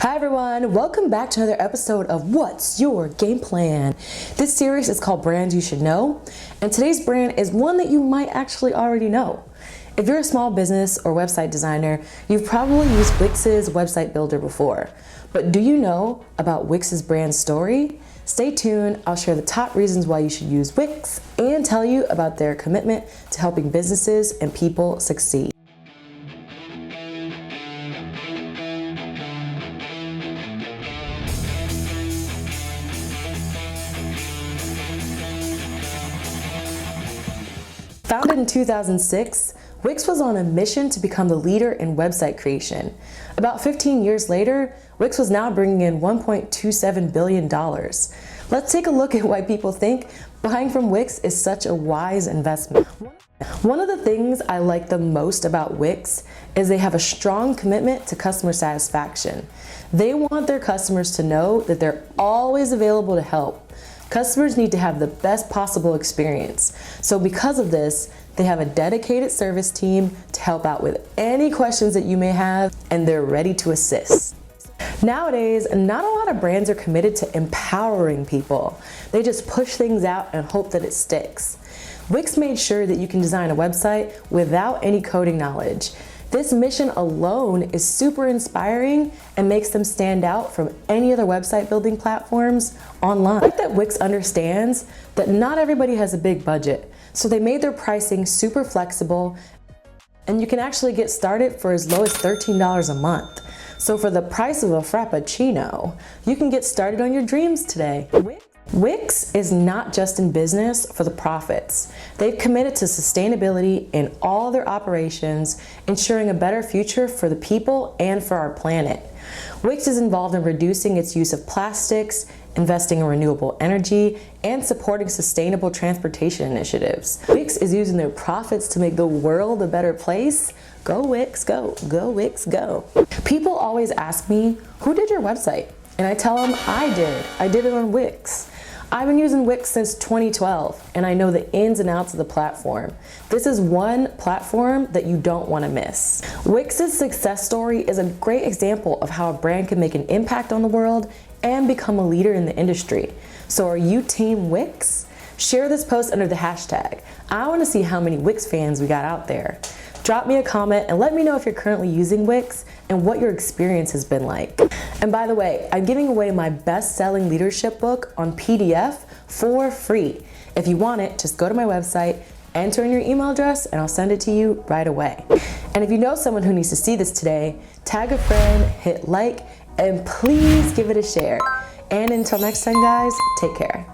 Hi everyone, welcome back to another episode of What's Your Game Plan? This series is called Brands You Should Know, and today's brand is one that you might actually already know. If you're a small business or website designer, you've probably used Wix's website builder before. But do you know about Wix's brand story? Stay tuned, I'll share the top reasons why you should use Wix and tell you about their commitment to helping businesses and people succeed. Founded in 2006, Wix was on a mission to become the leader in website creation. About 15 years later, Wix was now bringing in $1.27 billion. Let's take a look at why people think buying from Wix is such a wise investment. One of the things I like the most about Wix is they have a strong commitment to customer satisfaction. They want their customers to know that they're always available to help. Customers need to have the best possible experience. So because of this, they have a dedicated service team to help out with any questions that you may have, and they're ready to assist. Nowadays, not a lot of brands are committed to empowering people. They just push things out and hope that it sticks. Wix made sure that you can design a website without any coding knowledge. This mission alone is super inspiring and makes them stand out from any other website building platforms online. I like that Wix understands that not everybody has a big budget, so they made their pricing super flexible, and you can actually get started for as low as $13 a month. So for the price of a Frappuccino, you can get started on your dreams today. Wix is not just in business for the profits. They've committed to sustainability in all their operations, ensuring a better future for the people and for our planet. Wix is involved in reducing its use of plastics, investing in renewable energy, and supporting sustainable transportation initiatives. Wix is using their profits to make the world a better place. Go Wix, go. Go Wix, go. People always ask me, who did your website? And I tell them I did. I did it on Wix. I've been using Wix since 2012, and I know the ins and outs of the platform. This is one platform that you don't want to miss. Wix's success story is a great example of how a brand can make an impact on the world and become a leader in the industry. So are you Team Wix? Share this post under the hashtag. I want to see how many Wix fans we got out there. Drop me a comment and let me know if you're currently using Wix and what your experience has been like. And by the way, I'm giving away my best-selling leadership book on PDF for free. If you want it, just go to my website, enter in your email address, and I'll send it to you right away. And if you know someone who needs to see this today, tag a friend, hit like, and please give it a share. And until next time, guys, take care.